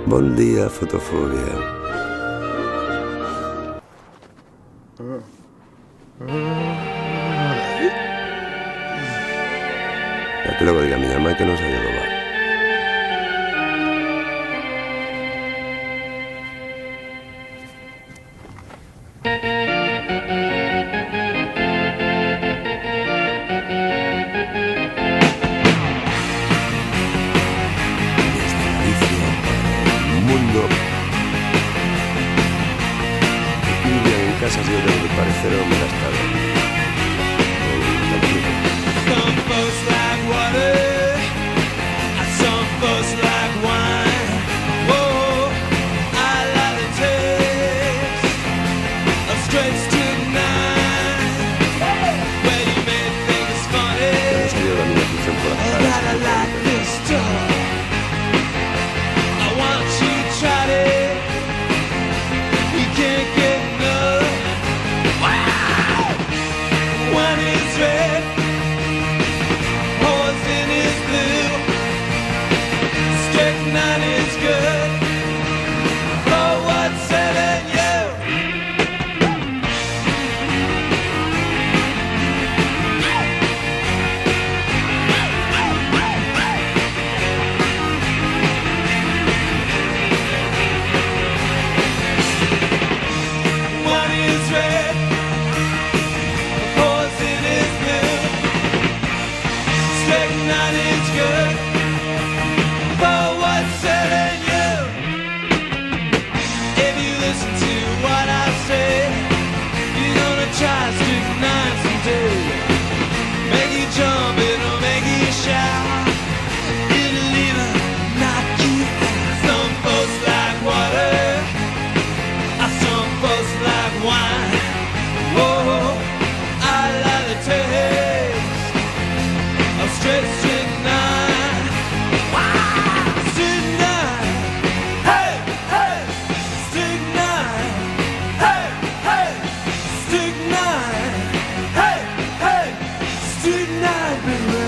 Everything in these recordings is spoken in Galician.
Bon día, fotofobia. Ya que logo diga a miña mãe que non saía do bar. Casas de ollas de parecer o me las tarde. Some folks like water, some folks like wine. Whoa, I like the taste of straight tonight. Where you make things funny. I like this stuff. I want you to try it. You can't get enough. One is red, poison is blue, strychnine is good for what's selling you. One is red, strychnine is good for what's selling you. If you listen to what I say, you're gonna try strychnine someday. Make you jump, it'll make you shout. It'll even knock you out. Some folks like water, some folks like wine. Oh, I like the taste of straight strychnine. Strychnine, hey, hey, strychnine, hey, hey, strychnine, hey, hey, strychnine, baby.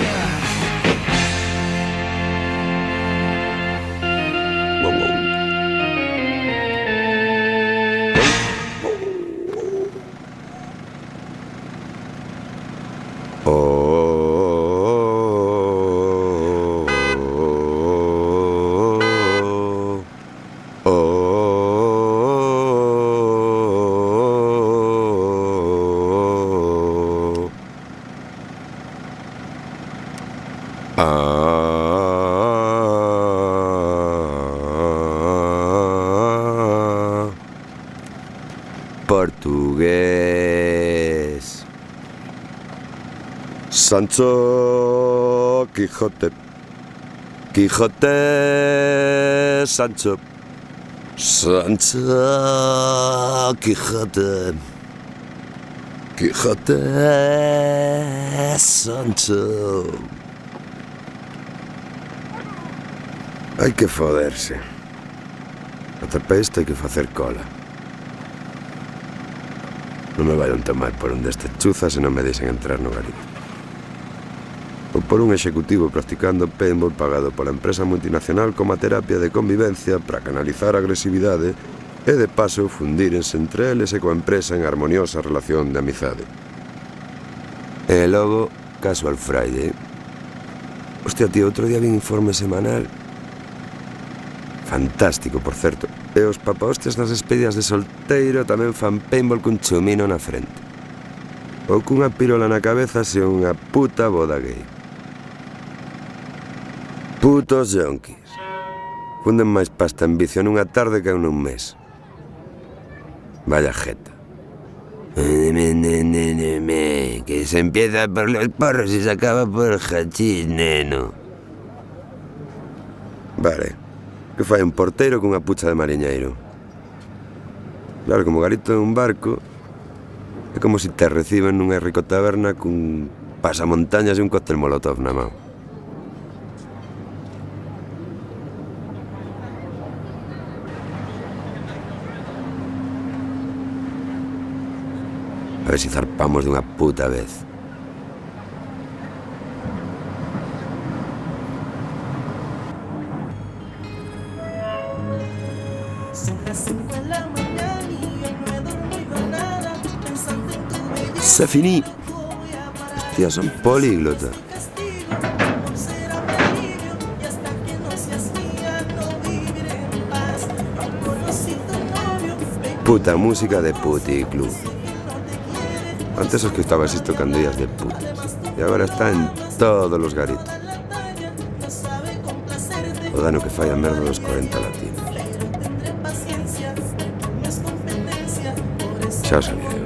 Portugués. Sancho Quijote. Quijote Sancho. Sancho Quijote. Quijote Sancho. Hai que foderse. Ata para isto hai que facer cola. Non me vayan tomar por un destes chuzas e non me deixen entrar no garito. Ou por un executivo practicando paintball pagado pola empresa multinacional como a terapia de convivencia para canalizar a agresividade e de paso fundírense entre eles e coa empresa en harmoniosa relación de amizade. E logo, Casual Friday. Hostia, tío, outro día vi un informe semanal. Fantástico, por certo. E os papahostias nas despedidas de solteiro tamén fan paintball cun chumino na frente. Ou cunha pirola na cabeza se unha puta boda gay. Putos yonkis. Funden máis pasta en vicio nunha tarde que en un mes. Vaya jeta. Que se empieza por los porros y se acaba por el hachís, neno. Vale. Que fai un porteiro cunha pucha de mariñeiro. Claro, como garito en un barco, é como se te reciben nunha rico taberna cun pasamontañas e un cóctel molotov na mão. A ver se zarpamos dunha puta vez. Se finí. Hostia, son políglotas. Puta música de puticlub. Antes escuchabas esto cuando ibas de puta. Y ahora está en todos los garitos. O dano que falla merda dos 40 latinos. Xa o sabía eu.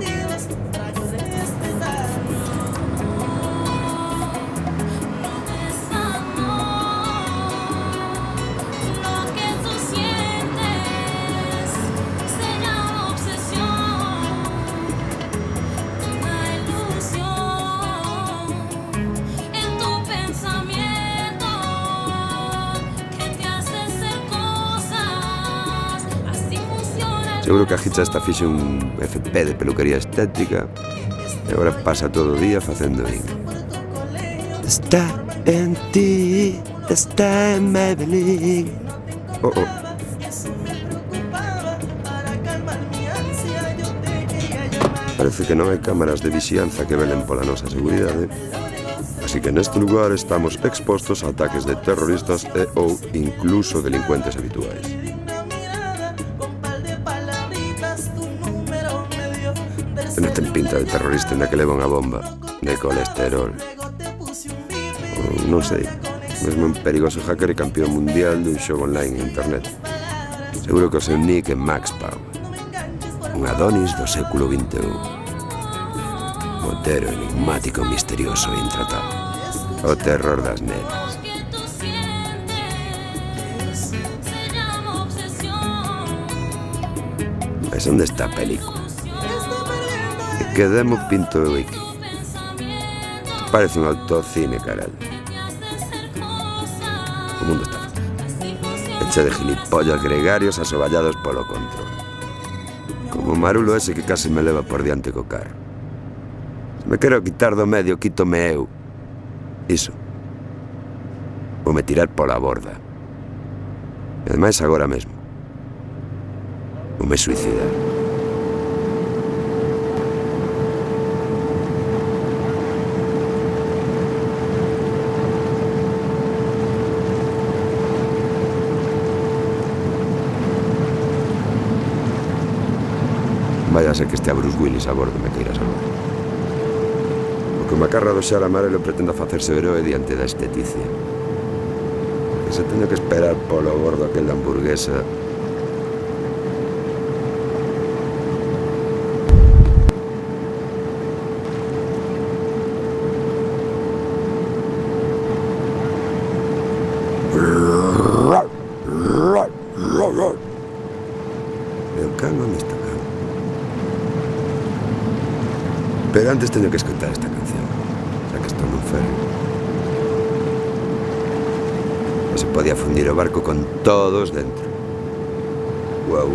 Seguro que a Hicha esta fixe un FP de peluquería estética e agora pasa todo o día facendo in. Está en ti, está en Maybelline. Oh, oh. Parece que non hai cámaras de vixianza que velen pola nosa seguridade, así que neste lugar estamos expostos a ataques de terroristas e ou incluso delincuentes habituais. Non ten pinta de terrorista na que leva unha bomba de colesterol. Non sei, mesmo un perigoso hacker e campeón mundial dun xogo online en internet. Seguro que o seu nick é Max Pau, un Adonis do século XXI. Motero enigmático, misterioso e intratable. O terror das nenas. Mas onde está a película? Que demo pinto eu aquí. Parece un autocine, caralho. O mundo está hecho de gilipollas gregarios asoballados polo control. Como o marulo ese que case me leva por diante co carro. Se me quero quitar do medio, quítome eu. Iso. Vou me tirar pola borda. E ademais agora mesmo. Vou me suicidar. Vaya a ser que este a Bruce Willis a bordo me queira salvar. O que o macarra do xar amarelo pretenda facerse heroe diante da esteticia. Que se teño que esperar polo bordo aquel da hamburguesa. E o can onde está? Pero antes teño que escoitar esta canción, xa que estou nun ferry. Non se podía fundir o barco con todos dentro. Uau,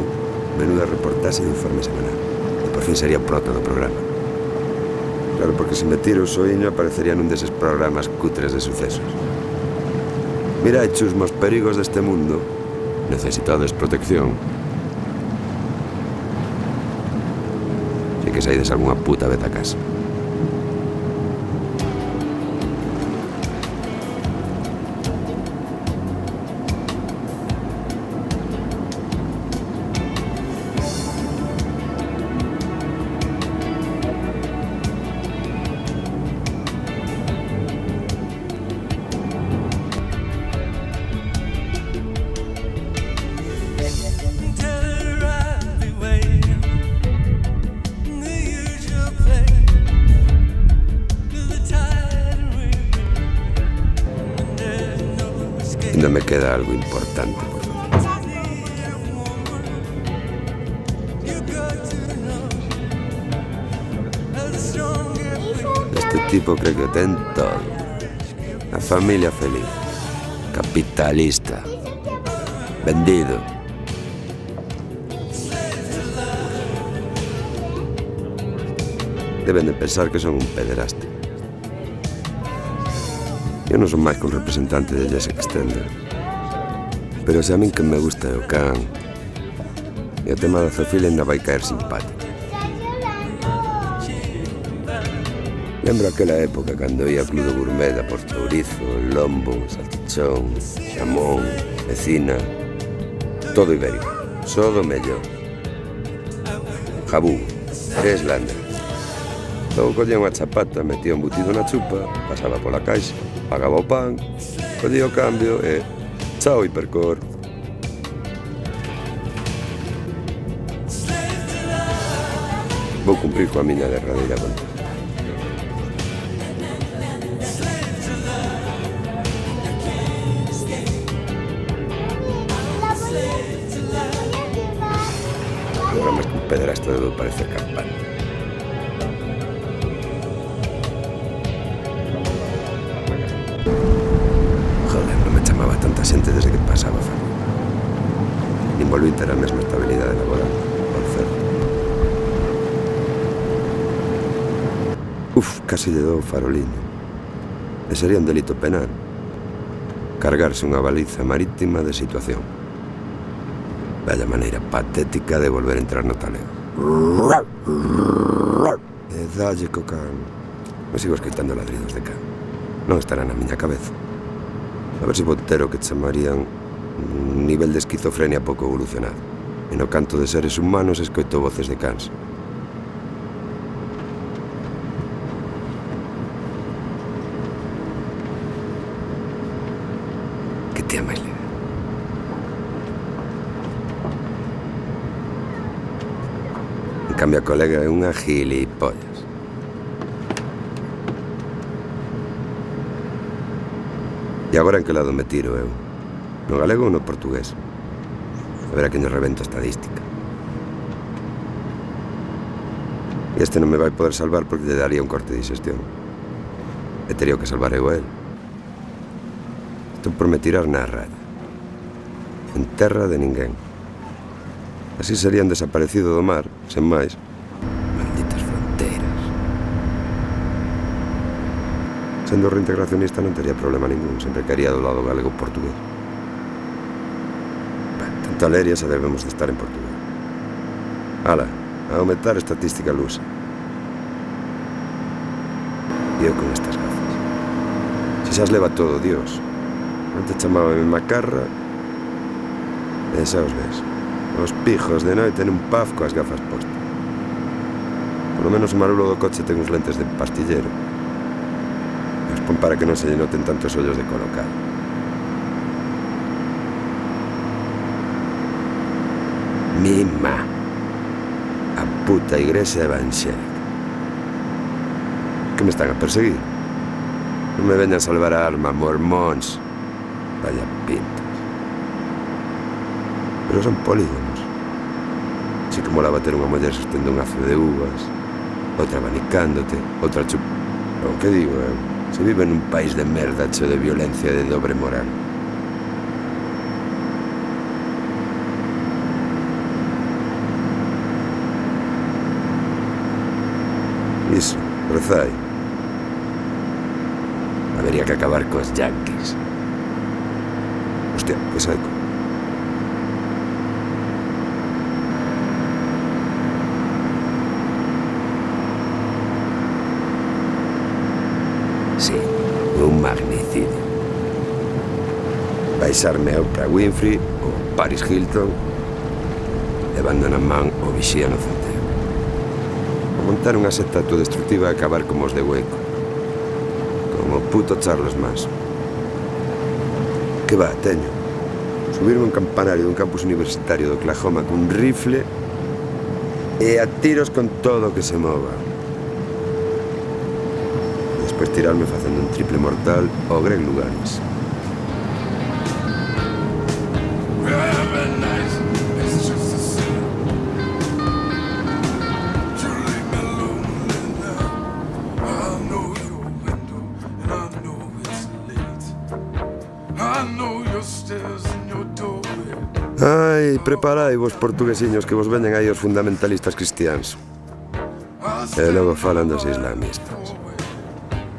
menuda reportaxe de informe semanal. E por fin sería o proto do programa. Claro, porque se me tiro o soiño aparecería nun deses programas cutres de sucesos. Mirai, chusmos perigos deste mundo. Necesitades protección. Que saides algunha puta vez a casa. Ainda me queda algo importante por facer. Este tipo cree que ten todo. A familia feliz. Capitalista. Vendido. Deben de pensar que son un pederasta. Eu non son máis que un representante de Jess Extender. Pero se a min que me gusta é o can, E o tema da zoofilia ainda vai caer simpático. Lembro aquela época cando ia ao Club do Gourmet a por chourizo, lombo, salchichón, xamón, vecina. Todo ibérico, só do mellor. Jabú, 3 landras. Logo collía unha chapata, metía un embutido na chupa, pasaba pola caixa, pagaba o pan, collía o cambio e... chao, hipercor. Vou cumprir coa miña derradeira vontade. Agora máis que un pedrasto de do parece campana. Joder, non me chamaba tanta xente desde que pasaba faro. Nin volví ter a mesma estabilidade laboral, por certo. Casi lle dou faroliño. E sería un delito penal cargarse unha baliza marítima de situación. Vaya maneira patética de volver a entrar no talego. E dalle co can. Me sigo escoitando ladridos de can. Non estará na miña cabeza. A ver se Botero que chamarían un nivel de esquizofrenia pouco evolucionado. E no canto de seres humanos escoito voces de cans. Que tía máis leve. En cambio a colega é unha gilipollas. E agora en que lado me tiro eu? No galego ou no portugués? A ver a que nos rebento a estadística. E este non me vai poder salvar porque lle daría un corte de digestión. E teria que salvar eu a él. Estou por me tirar na raya. En terra de ninguén. Así serían desaparecido do mar, sen máis. Malditas fronteiras. Sendo reintegracionista non tería problema ningún, sempre caería do lado galego-portugués. Tanto a Leria xa debemos de estar en Portugal. Ala, a aumentar a estatística lusa. E eu con estas gafas. Se xa as leva todo, Dios. Antes chamábame macarra e xa os ves. Os pijos de noite en un pub coas gafas postas. Por lo menos o marulo do coche ten uns lentes de pastillero. E os pon para que non se lle noten tantos ollos de colocar. Mima. A puta igrexa evangélica. Que me están a perseguir? Non me veñan salvar a alma, mormóns. Vaya pintas. Pero son polígonos. Si que molaba ter unha muller sostendo un azo de uvas, outra abanicándote, outra chup... O que digo, se vive nun país de merda cheo de violencia e de dobre moral. Iso, rezai. Habería que acabar cos yanquis. Hostia, que saco. Sí, un magnicidio. Baixarme a Oprah Winfrey ou Paris Hilton levando na man o vixía no centeo. O montar unha secta autodestructiva e acabar como os de Hueco. Como o puto Charles Manson. Que va, teño. Subirme un campanario dun campus universitario de Oklahoma cun rifle e a tiros con todo o que se mova. Despois tirarme facendo un triple mortal ao Greg Louganis. Ai, preparai-vos, portuguesiños, que vos veñen aí os fundamentalistas cristiáns. E logo falan dos islamistas.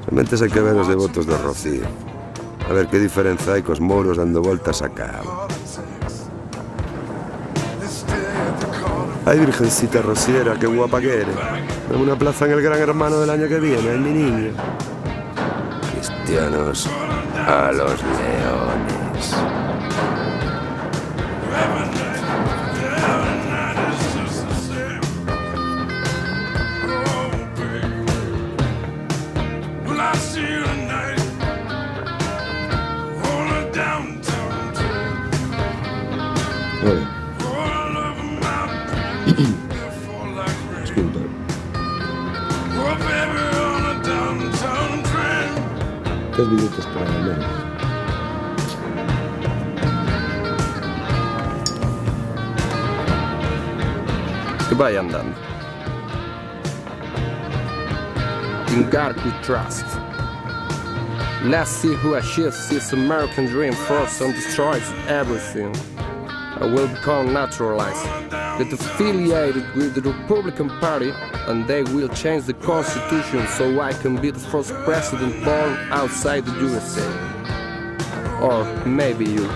Somente hai que ver os devotos do Rocío. A ver que diferenza hai cos mouros dando voltas a cabo. Ay, virgencita rociera, qué guapa que eres. Dame una plaza en el Gran Hermano del año que viene, ay, mi niña. Cristianos a los leones. Disculpa. Tres minutos para el menos. Que vaya andando. In God we trust. Let's see who achieves this American dream first and destroys everything. I will become naturalized, get affiliated with the Republican Party, and they will change the Constitution so I can be the first president born outside the USA. Or maybe you.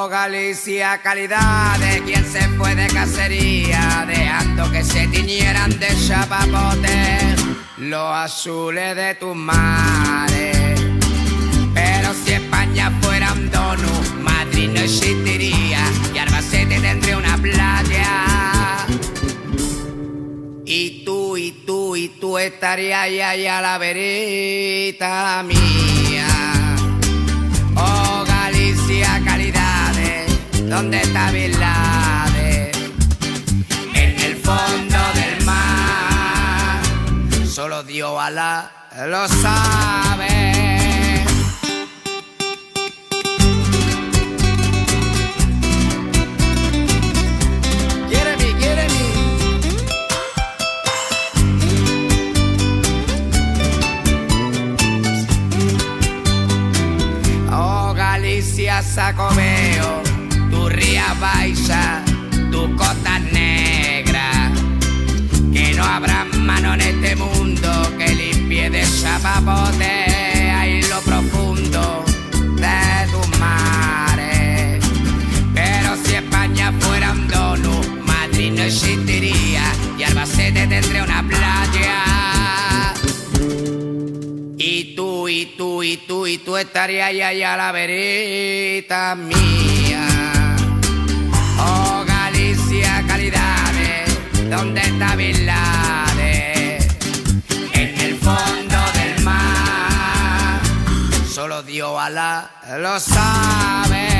Galicia, calidad de quien se fue de cacería, dejando que se tiñeran de chapapote los azules de tus mares. Pero si España fuera un donut, Madrid no existiría y Albacete tendría una playa. Y tú estarías ahí a la verita mía. Oh, Galicia, calidades, ¿dónde está Bin Laden? En el fondo del mar, solo Dios Alá lo sabe. Sacobeo, tu ría baixa, tu costa negra, que no habrá mano en este mundo que limpie de chapapote ahí lo profundo de tus mares. Pero si España fuera un donut, Madrid no existiría y Albacete tendría una playa. Y tú estarías ahí a la verita mía. Oh, Galicia, calidades, ¿dónde está Bin Laden? En el fondo del mar, solo Dios Alá lo sabe.